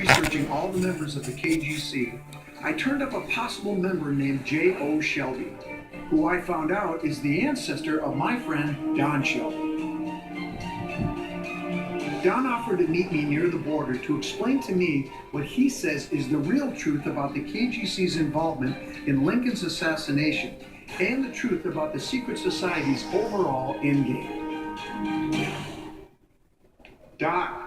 researching all the members of the KGC, I turned up a possible member named J.O. Shelby, who I found out is the ancestor of my friend Don Shelby. Don offered to meet me near the border to explain to me what he says is the real truth about the KGC's involvement in Lincoln's assassination and the truth about the secret society's overall endgame. Don,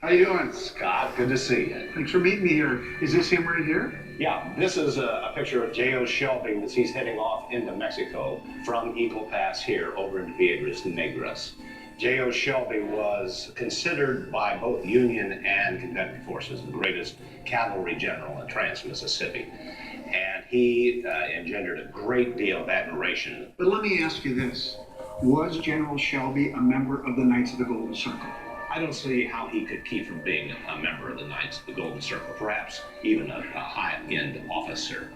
how you doing? Scott, good to see you. Thanks for meeting me here. Is this him right here? Yeah, this is a picture of J.O. Shelby as he's heading off into Mexico from Eagle Pass here over into Piedras Negras. J.O. Shelby was considered by both Union and Confederate forces the greatest cavalry general in Trans-Mississippi. And he engendered a great deal of admiration. But let me ask you this. Was General Shelby a member of the Knights of the Golden Circle? I don't see how he could keep from being a member of the Knights of the Golden Circle, perhaps even a high-end officer.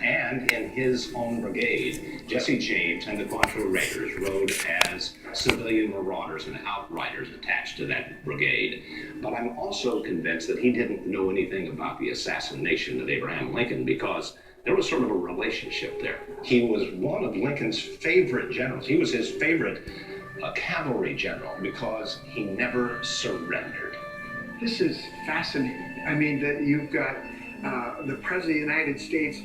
And in his own brigade, Jesse James and the Quantrill Raiders rode as civilian marauders and outriders attached to that brigade. But I'm also convinced that he didn't know anything about the assassination of Abraham Lincoln because there was sort of a relationship there. He was one of Lincoln's favorite generals. He was his favorite cavalry general because he never surrendered. This is fascinating. I mean, that you've got the President of the United States,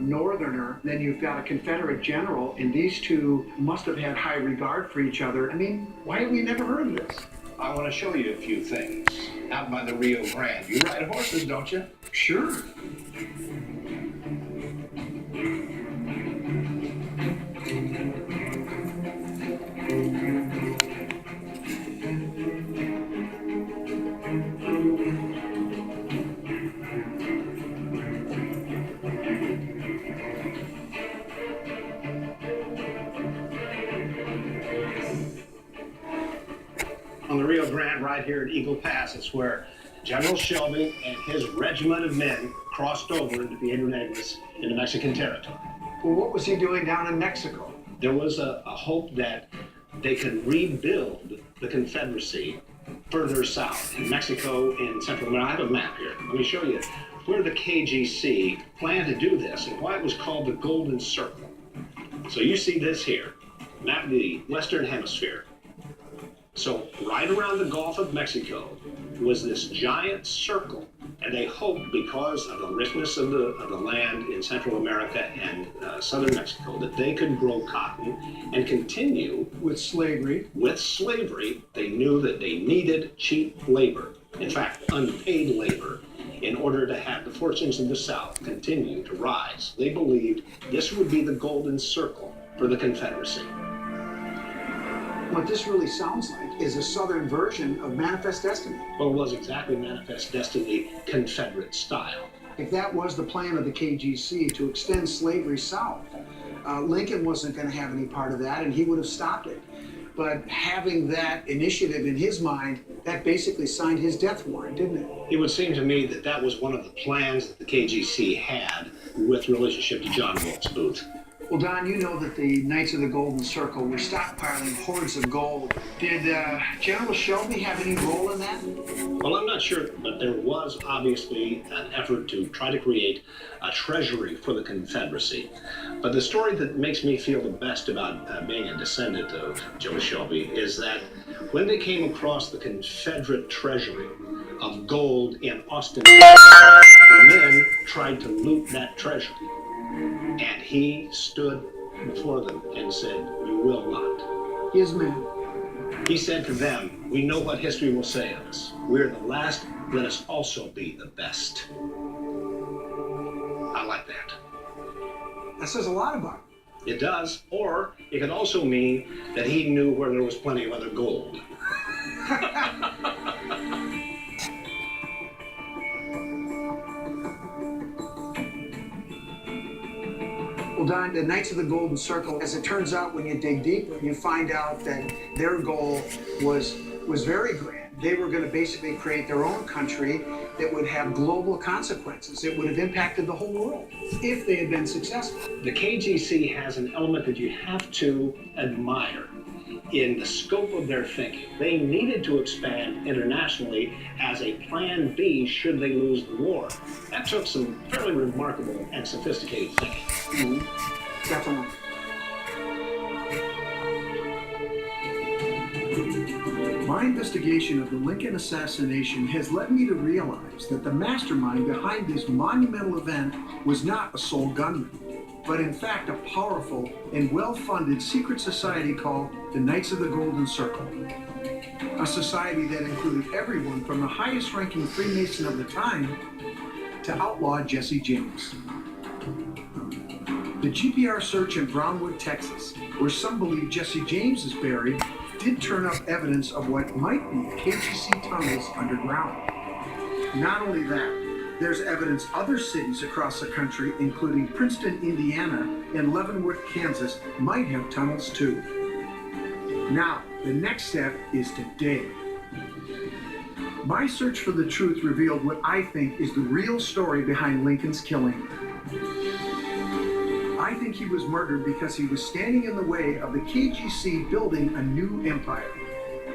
Northerner, then you've got a Confederate general, and these two must have had high regard for each other. I mean, why have we never heard of this? I want to show you a few things out by the Rio Grande. You ride horses, don't you? Sure. On the Rio Grande, right here at Eagle Pass, is where General Shelby and his regiment of men crossed over into Piedras Negras into Mexican territory. Well, what was he doing down in Mexico? There was a hope that they could rebuild the Confederacy further south in Mexico and Central America. I have a map here. Let me show you where the KGC planned to do this and why it was called the Golden Circle. So you see this here, map of the Western Hemisphere. So right around the Gulf of Mexico was this giant circle, and they hoped because of the richness of the land in Central America and southern Mexico that they could grow cotton and continue With slavery. with slavery. They knew that they needed cheap labor, in fact, unpaid labor, in order to have the fortunes of the South continue to rise. They believed this would be the golden circle for the Confederacy. What this really sounds like is a Southern version of Manifest Destiny. Well, it was exactly Manifest Destiny, Confederate style. If that was the plan of the KGC to extend slavery south, Lincoln wasn't going to have any part of that, and he would have stopped it. But having that initiative in his mind, that basically signed his death warrant, didn't it? It would seem to me that that was one of the plans that the KGC had with relationship to John Wilkes Booth. Well, Don, you know that the Knights of the Golden Circle were stockpiling hoards of gold. Did General Shelby have any role in that? Well, I'm not sure, but there was obviously an effort to try to create a treasury for the Confederacy. But the story that makes me feel the best about being a descendant of Joe Shelby is that when they came across the Confederate treasury of gold in Austin, the men tried to loot that treasury. And he stood before them and said, "You will not." His men. He said to them, "We know what history will say of us. We're the last, let us also be the best." I like that. That says a lot about it. It does. Or it could also mean that he knew where there was plenty of other gold. Well, Don, the Knights of the Golden Circle, as it turns out, when you dig deeper, you find out that their goal was very grand. They were going to basically create their own country that would have global consequences. It would have impacted the whole world if they had been successful. The KGC has an element that you have to admire. in the scope of their thinking. They needed to expand internationally as a plan B should they lose the war. That took some fairly remarkable and sophisticated thinking. Mm-hmm. Definitely. My investigation of the Lincoln assassination has led me to realize that the mastermind behind this monumental event was not a sole gunman, but in fact a powerful and well-funded secret society called the Knights of the Golden Circle. A society that included everyone from the highest-ranking Freemason of the time to outlaw Jesse James. The GPR search in Brownwood, Texas, where some believe Jesse James is buried, did turn up evidence of what might be KGC tunnels underground. Not only that, there's evidence other cities across the country, including Princeton, Indiana, and Leavenworth, Kansas, might have tunnels too. Now, the next step is to dig. My search for the truth revealed what I think is the real story behind Lincoln's killing. I think he was murdered because he was standing in the way of the KGC building a new empire,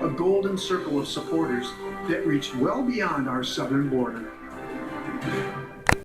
a golden circle of supporters that reached well beyond our southern border.